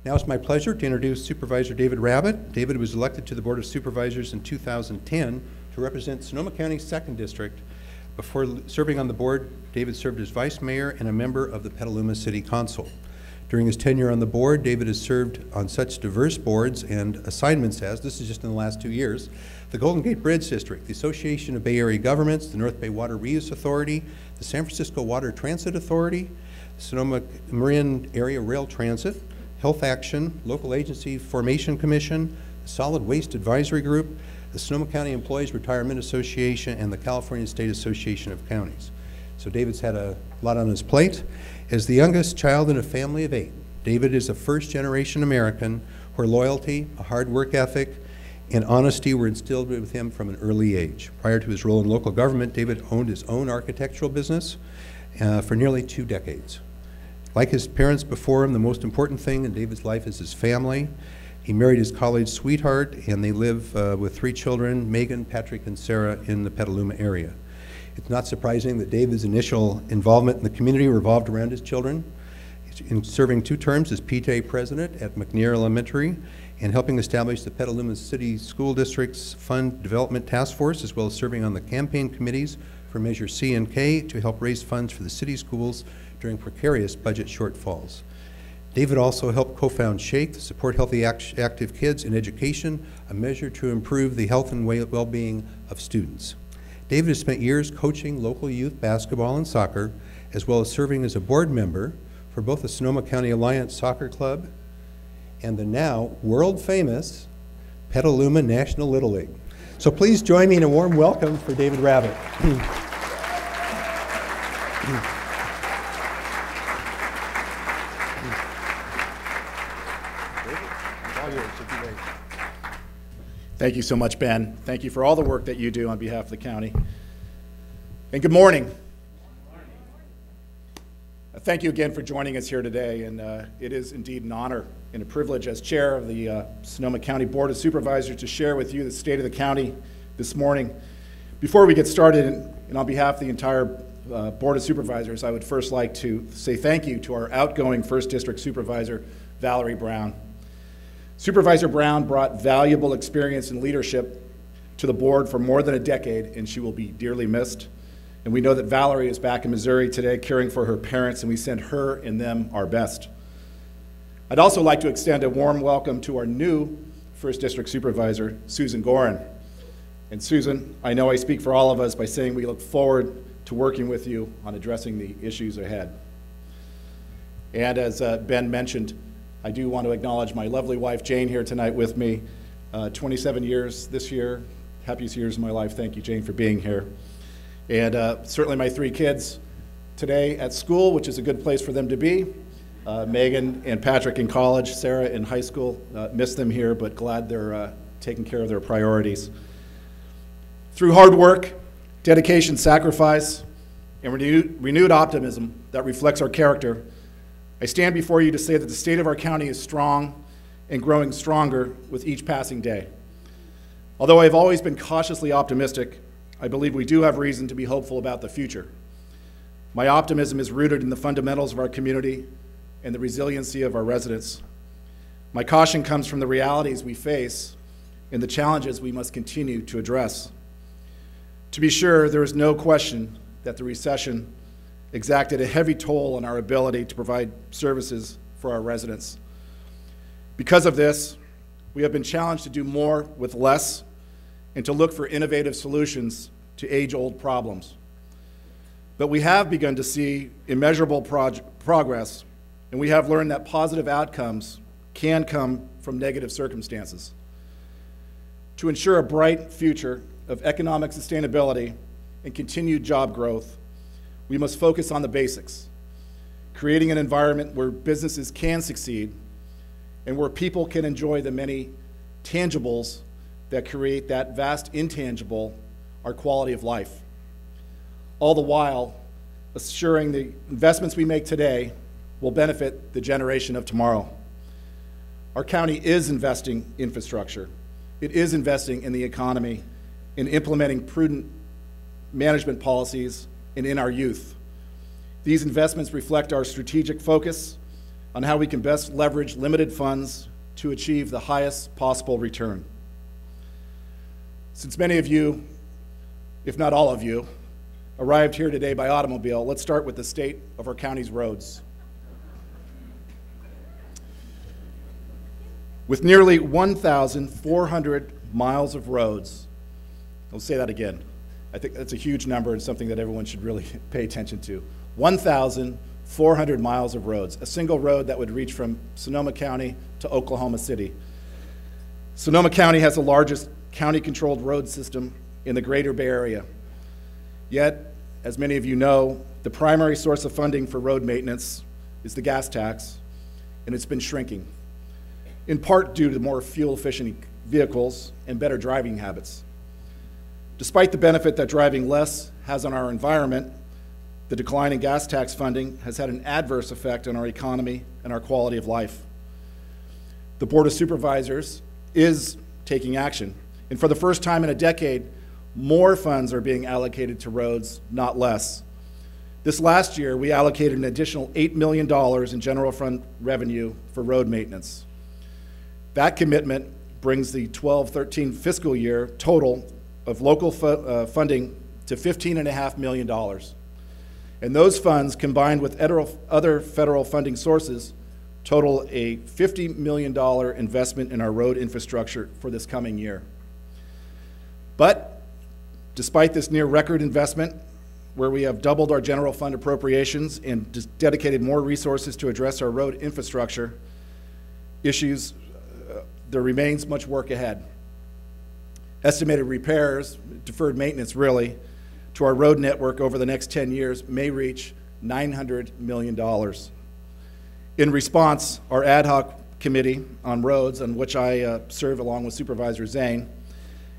Now it's my pleasure to introduce Supervisor David Rabbitt. David was elected to the Board of Supervisors in 2010 to represent Sonoma County's 2nd District. Before serving on the board, David served as Vice Mayor and a member of the Petaluma City Council. During his tenure on the board, David has served on such diverse boards and assignments as, this is just in the last 2 years, the Golden Gate Bridge District, the Association of Bay Area Governments, the North Bay Water Reuse Authority, the San Francisco Water Transit Authority, Sonoma Marin Area Rail Transit, Health Action, Local Agency Formation Commission, the Solid Waste Advisory Group, the Sonoma County Employees Retirement Association, and the California State Association of Counties. So David's had a lot on his plate. As the youngest child in a family of 8, David is a first-generation American where loyalty, a hard work ethic, and honesty were instilled with him from an early age. Prior to his role in local government, David owned his own architectural business for nearly 2 decades. Like his parents before him, the most important thing in David's life is his family. He married his college sweetheart, and they live with 3 children, Megan, Patrick, and Sarah, in the Petaluma area. It's not surprising that David's initial involvement in the community revolved around his children. In serving 2 terms as PTA president at McNair Elementary and helping establish the Petaluma City School District's Fund Development Task Force, as well as serving on the campaign committees for Measure C and K to help raise funds for the city schools during precarious budget shortfalls. David also helped co-found SHAKE to support healthy active kids in education, a measure to improve the health and well-being of students. David has spent years coaching local youth basketball and soccer, as well as serving as a board member for both the Sonoma County Alliance Soccer Club and the now world-famous Petaluma National Little League. So please join me in a warm welcome for David Rabbitt. Thank you so much, Ben. Thank you for all the work that you do on behalf of the county. And good morning. Thank you again for joining us here today, and it is indeed an honor and a privilege as chair of the Sonoma County Board of Supervisors to share with you the state of the county this morning. Before we get started, and on behalf of the entire Board of Supervisors, I would first like to say thank you to our outgoing 1st District Supervisor, Valerie Brown. Supervisor Brown brought valuable experience and leadership to the board for more than a decade, and she will be dearly missed. And we know that Valerie is back in Missouri today caring for her parents, and we send her and them our best. I'd also like to extend a warm welcome to our new 1st District Supervisor, Susan Gorin. And Susan, I know I speak for all of us by saying we look forward to working with you on addressing the issues ahead. And as Ben mentioned, I do want to acknowledge my lovely wife, Jane, here tonight with me. 27 years this year, happiest years of my life. Thank you, Jane, for being here. And certainly my 3 kids today at school, which is a good place for them to be. Megan and Patrick in college, Sarah in high school. Miss them here, but glad they're taking care of their priorities. Through hard work, dedication, sacrifice, and renewed optimism that reflects our character, I stand before you to say that the state of our county is strong and growing stronger with each passing day. Although I've always been cautiously optimistic, I believe we do have reason to be hopeful about the future. My optimism is rooted in the fundamentals of our community and the resiliency of our residents. My caution comes from the realities we face and the challenges we must continue to address. To be sure, there is no question that the recession exacted a heavy toll on our ability to provide services for our residents. Because of this, we have been challenged to do more with less and to look for innovative solutions to age-old problems. But we have begun to see immeasurable progress, and we have learned that positive outcomes can come from negative circumstances. To ensure a bright future of economic sustainability and continued job growth, we must focus on the basics, creating an environment where businesses can succeed and where people can enjoy the many tangibles that create that vast intangible, our quality of life. All the while, assuring the investments we make today will benefit the generation of tomorrow. Our county is investing in infrastructure. It is investing in the economy, in implementing prudent management policies, and in our youth. These investments reflect our strategic focus on how we can best leverage limited funds to achieve the highest possible return. Since many of you, if not all of you, arrived here today by automobile, let's start with the state of our county's roads. With nearly 1,400 miles of roads, I'll say that again. I think that's a huge number and something that everyone should really pay attention to. 1,400 miles of roads, a single road that would reach from Sonoma County to Oklahoma City. Sonoma County has the largest county-controlled road system in the greater Bay Area. Yet, as many of you know, the primary source of funding for road maintenance is the gas tax, and it's been shrinking, in part due to more fuel-efficient vehicles and better driving habits. Despite the benefit that driving less has on our environment, the decline in gas tax funding has had an adverse effect on our economy and our quality of life. The Board of Supervisors is taking action, and for the first time in a decade, more funds are being allocated to roads, not less. This last year, we allocated an additional $8 million in general fund revenue for road maintenance. That commitment brings the 12-13 fiscal year total of local funding to $15.5 million. And those funds, combined with other federal funding sources, total a $50 million investment in our road infrastructure for this coming year. But despite this near record investment, where we have doubled our general fund appropriations and dedicated more resources to address our road infrastructure issues, there remains much work ahead. Estimated repairs, deferred maintenance really, to our road network over the next 10 years may reach $900 million. In response, our ad hoc committee on roads, on which I serve along with Supervisor Zane,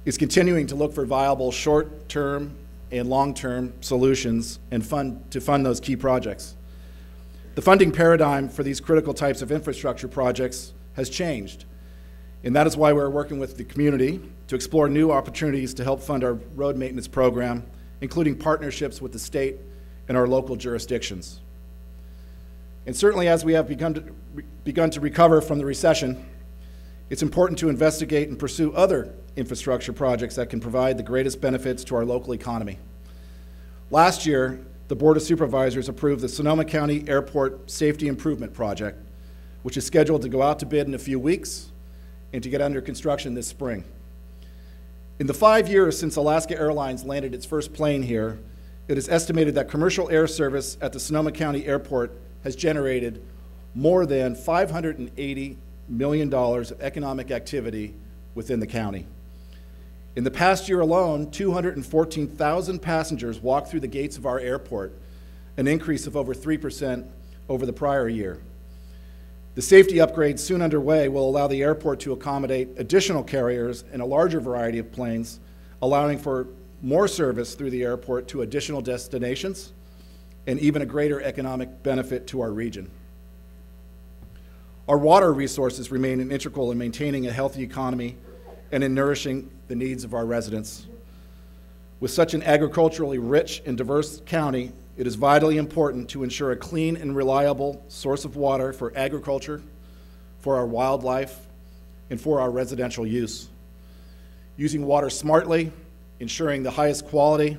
is continuing to look for viable short-term and long-term solutions and to fund those key projects. The funding paradigm for these critical types of infrastructure projects has changed, and that is why we're working with the community to explore new opportunities to help fund our road maintenance program, including partnerships with the state and our local jurisdictions. And certainly as we have begun to recover from the recession, it's important to investigate and pursue other infrastructure projects that can provide the greatest benefits to our local economy. Last year, the Board of Supervisors approved the Sonoma County Airport Safety Improvement Project, which is scheduled to go out to bid in a few weeks and to get under construction this spring. In the 5 years since Alaska Airlines landed its first plane here, it is estimated that commercial air service at the Sonoma County Airport has generated more than $580 million of economic activity within the county. In the past year alone, 214,000 passengers walked through the gates of our airport, an increase of over 3% over the prior year. The safety upgrades soon underway will allow the airport to accommodate additional carriers and a larger variety of planes, allowing for more service through the airport to additional destinations and even a greater economic benefit to our region. Our water resources remain integral in maintaining a healthy economy and in nourishing the needs of our residents. With such an agriculturally rich and diverse county, it is vitally important to ensure a clean and reliable source of water for agriculture, for our wildlife, and for our residential use. Using water smartly, ensuring the highest quality,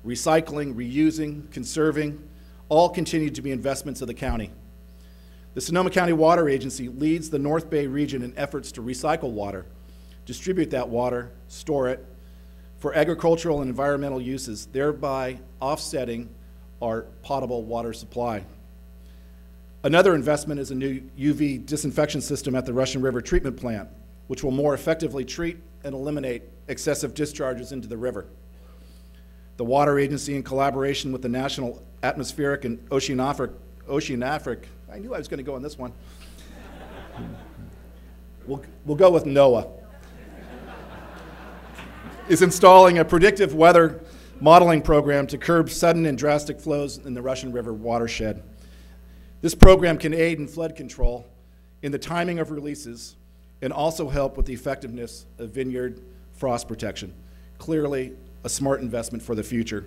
recycling, reusing, conserving, all continue to be investments of the county. The Sonoma County Water Agency leads the North Bay region in efforts to recycle water, distribute that water, store it for agricultural and environmental uses, thereby offsetting our potable water supply. Another investment is a new UV disinfection system at the Russian River Treatment Plant, which will more effectively treat and eliminate excessive discharges into the river. The Water Agency, in collaboration with the National Atmospheric and Oceanographic, I knew I was going to go on this one. We'll go with NOAA, is installing a predictive weather modeling program to curb sudden and drastic flows in the Russian River watershed. This program can aid in flood control, in the timing of releases, and also help with the effectiveness of vineyard frost protection. Clearly, a smart investment for the future.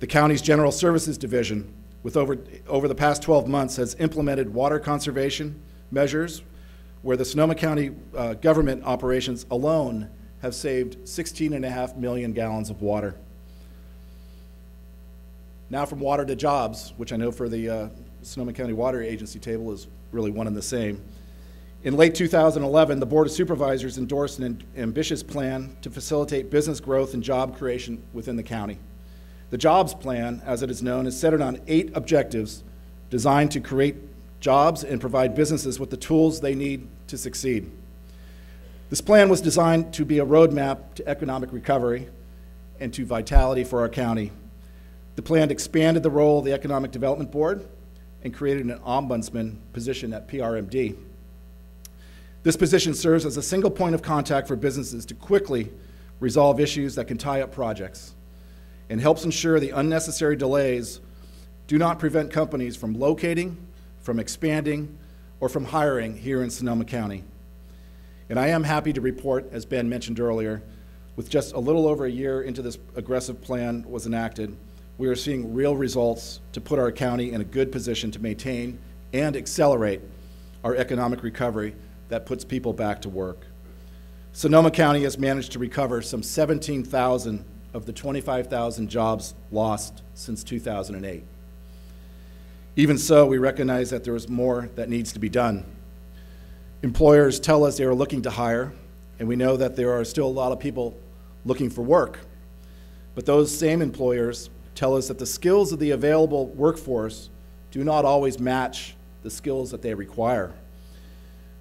The county's General Services Division, with over the past 12 months, has implemented water conservation measures where the Sonoma County government operations alone have saved 16.5 million gallons of water. Now from water to jobs, which I know for the Sonoma County Water Agency table is really one and the same. In late 2011, the Board of Supervisors endorsed an ambitious plan to facilitate business growth and job creation within the county. The jobs plan, as it is known, is centered on 8 objectives designed to create jobs and provide businesses with the tools they need to succeed. This plan was designed to be a roadmap to economic recovery and to vitality for our county. The plan expanded the role of the Economic Development Board and created an ombudsman position at PRMD. This position serves as a single point of contact for businesses to quickly resolve issues that can tie up projects and helps ensure the unnecessary delays do not prevent companies from locating, from expanding, or from hiring here in Sonoma County. And I am happy to report, as Ben mentioned earlier, with just a little over a year into this aggressive plan was enacted, we are seeing real results to put our county in a good position to maintain and accelerate our economic recovery that puts people back to work. Sonoma County has managed to recover some 17,000 of the 25,000 jobs lost since 2008. Even so, we recognize that there is more that needs to be done. Employers tell us they are looking to hire, and we know that there are still a lot of people looking for work. But those same employers tell us that the skills of the available workforce do not always match the skills that they require.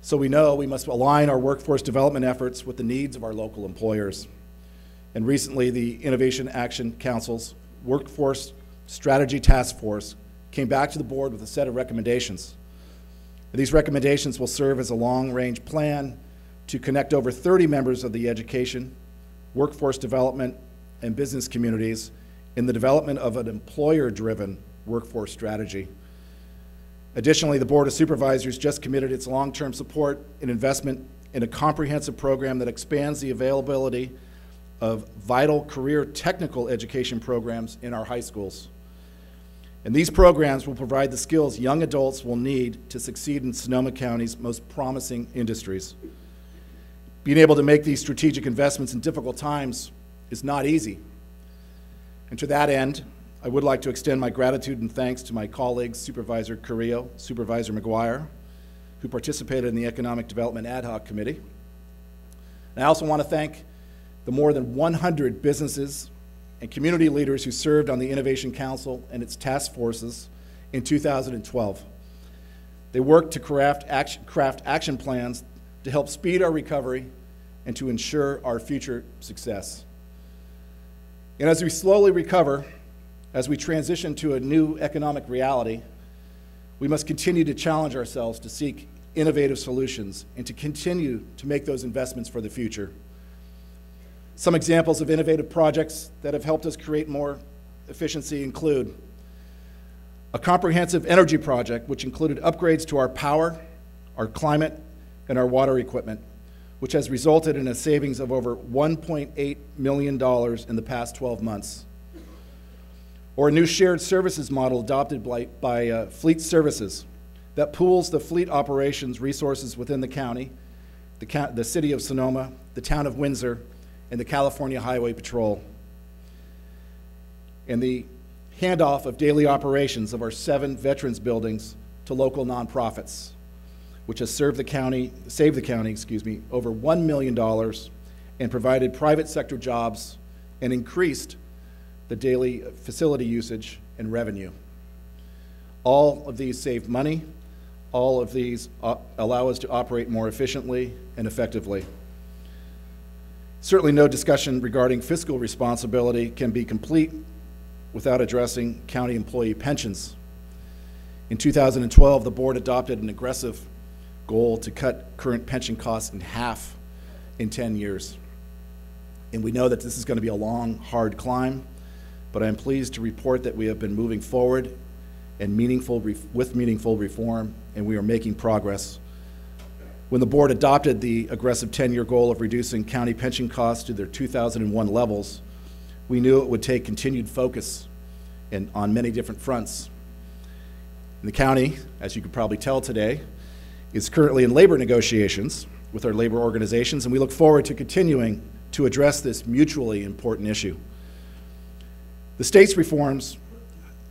So we know we must align our workforce development efforts with the needs of our local employers. And recently, the Innovation Action Council's Workforce Strategy Task Force came back to the board with a set of recommendations. These recommendations will serve as a long-range plan to connect over 30 members of the education, workforce development, and business communities in the development of an employer-driven workforce strategy. Additionally, the Board of Supervisors just committed its long-term support and investment in a comprehensive program that expands the availability of vital career technical education programs in our high schools. And these programs will provide the skills young adults will need to succeed in Sonoma County's most promising industries. Being able to make these strategic investments in difficult times is not easy. And to that end, I would like to extend my gratitude and thanks to my colleagues, Supervisor Carrillo, Supervisor McGuire, who participated in the Economic Development Ad Hoc Committee. And I also want to thank the more than 100 businesses and community leaders who served on the Innovation Council and its task forces in 2012. They worked to craft action plans to help speed our recovery and to ensure our future success. And as we slowly recover, as we transition to a new economic reality, we must continue to challenge ourselves to seek innovative solutions and to continue to make those investments for the future. Some examples of innovative projects that have helped us create more efficiency include a comprehensive energy project which included upgrades to our power, our climate, and our water equipment, which has resulted in a savings of over $1.8 million in the past 12 months. Or a new shared services model adopted by Fleet Services that pools the fleet operations resources within the county, the city of Sonoma, the town of Windsor, and the California Highway Patrol. And the handoff of daily operations of our 7 veterans buildings to local nonprofits, which has saved the county, over $1 million and provided private sector jobs and increased the daily facility usage and revenue. All of these save money. All of these allow us to operate more efficiently and effectively. Certainly no discussion regarding fiscal responsibility can be complete without addressing county employee pensions. In 2012, the board adopted an aggressive goal to cut current pension costs in half in 10 years. And we know that this is going to be a long, hard climb, but I'm pleased to report that we have been moving forward and with meaningful reform, and we are making progress. When the board adopted the aggressive 10-year goal of reducing county pension costs to their 2001 levels, we knew it would take continued focus on many different fronts. And the county, as you could probably tell today, is currently in labor negotiations with our labor organizations, and we look forward to continuing to address this mutually important issue. The state's reforms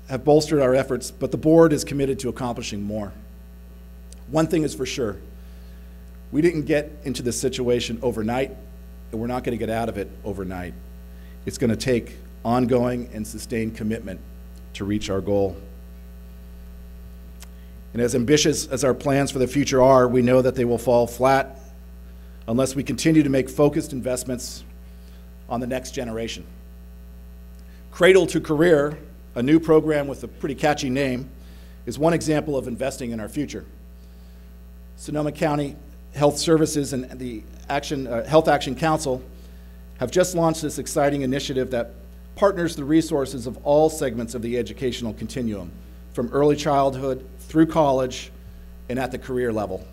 have bolstered our efforts, but the board is committed to accomplishing more. One thing is for sure, we didn't get into this situation overnight, and we're not going to get out of it overnight. It's going to take ongoing and sustained commitment to reach our goal. And as ambitious as our plans for the future are, we know that they will fall flat unless we continue to make focused investments on the next generation. Cradle to Career, a new program with a pretty catchy name, is one example of investing in our future. Sonoma County Health Services and the Health Action Council have just launched this exciting initiative that partners the resources of all segments of the educational continuum, from early childhood through college and at the career level.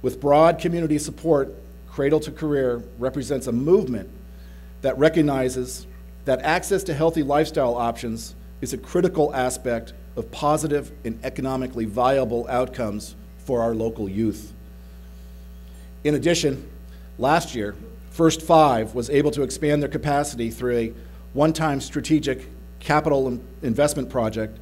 With broad community support, Cradle to Career represents a movement that recognizes that access to healthy lifestyle options is a critical aspect of positive and economically viable outcomes for our local youth. In addition, last year, First Five was able to expand their capacity through a one-time strategic capital investment project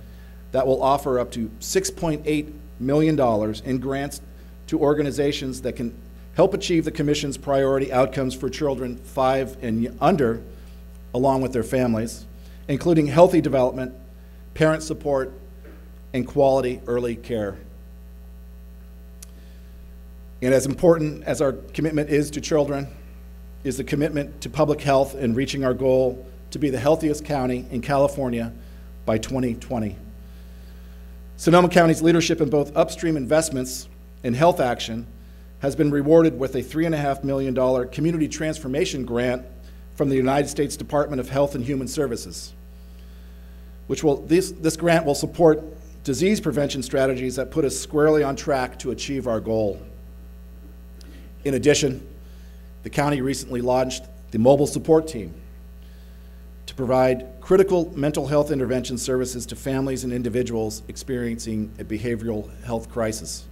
that will offer up to $6.8 million in grants to organizations that can help achieve the Commission's priority outcomes for children 5 and under, along with their families, including healthy development, parent support, and quality early care. And as important as our commitment is to children, is the commitment to public health and reaching our goal to be the healthiest county in California by 2020. Sonoma County's leadership in both upstream investments and health action has been rewarded with a $3.5 million community transformation grant from the United States Department of Health and Human Services, this grant will support disease prevention strategies that put us squarely on track to achieve our goal. In addition, the county recently launched the Mobile Support Team to provide critical mental health intervention services to families and individuals experiencing a behavioral health crisis.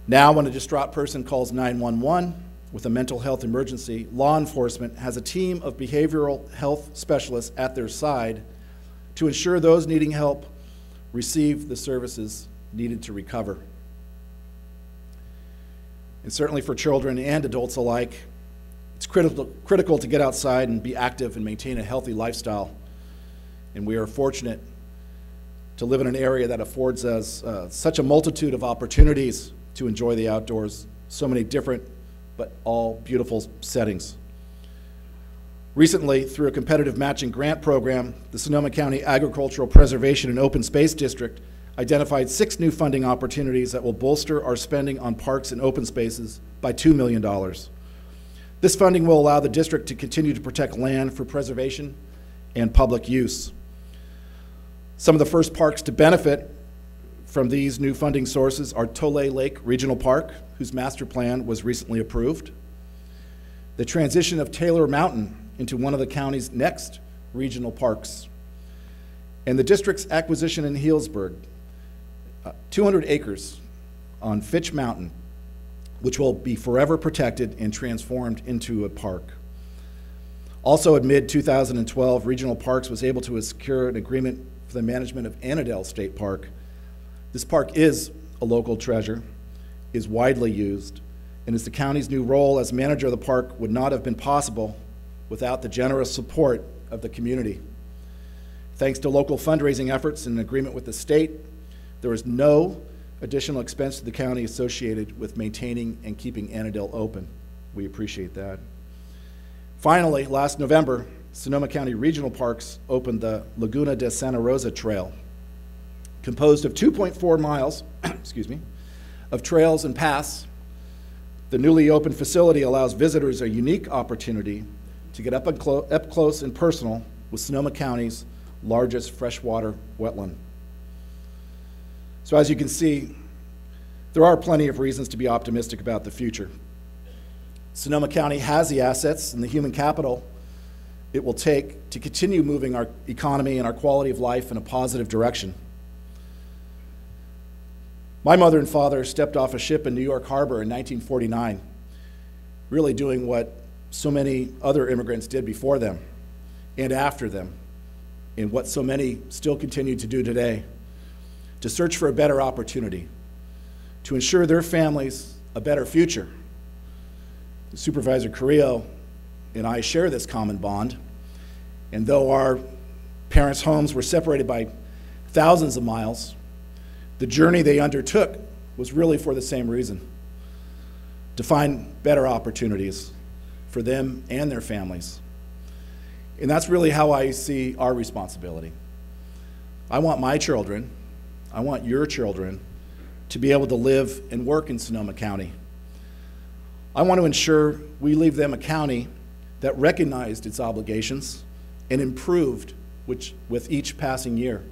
Now, when a distraught person calls 911 with a mental health emergency, law enforcement has a team of behavioral health specialists at their side to ensure those needing help receive the services needed to recover. And certainly for children and adults alike, it's critical to get outside and be active and maintain a healthy lifestyle. And we are fortunate to live in an area that affords us such a multitude of opportunities to enjoy the outdoors, so many different but all beautiful settings. Recently, through a competitive matching grant program, the Sonoma County Agricultural Preservation and Open Space District identified 6 new funding opportunities that will bolster our spending on parks and open spaces by $2 million. This funding will allow the district to continue to protect land for preservation and public use. Some of the first parks to benefit from these new funding sources are Tolay Lake Regional Park, whose master plan was recently approved, the transition of Taylor Mountain into one of the county's next regional parks, and the district's acquisition in Healdsburg, 200 acres on Fitch Mountain, which will be forever protected and transformed into a park. Also in mid-2012, Regional Parks was able to secure an agreement for the management of Annandale State Park. This park is a local treasure, is widely used, and is the county's new role as manager of the park would not have been possible without the generous support of the community. Thanks to local fundraising efforts and an agreement with the state, there is no additional expense to the county associated with maintaining and keeping Annandale open. We appreciate that. Finally, last November, Sonoma County Regional Parks opened the Laguna de Santa Rosa Trail, composed of 2.4 miles of trails and paths. The newly opened facility allows visitors a unique opportunity to get up close and personal with Sonoma County's largest freshwater wetland. So as you can see, there are plenty of reasons to be optimistic about the future. Sonoma County has the assets and the human capital it will take to continue moving our economy and our quality of life in a positive direction. My mother and father stepped off a ship in New York Harbor in 1949, really doing what so many other immigrants did before them and after them, and what so many still continue to do today, to search for a better opportunity, to ensure their families a better future. Supervisor Carrillo and I share this common bond, and though our parents' homes were separated by thousands of miles, the journey they undertook was really for the same reason: to find better opportunities for them and their families. And that's really how I see our responsibility. I want my children, I want your children, to be able to live and work in Sonoma County. I want to ensure we leave them a county that recognized its obligations and improved with each passing year.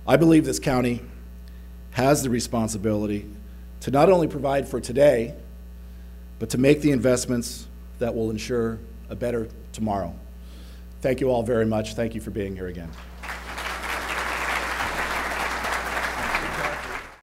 I believe this county has the responsibility to not only provide for today, but to make the investments that will ensure a better tomorrow. Thank you all very much. Thank you for being here again.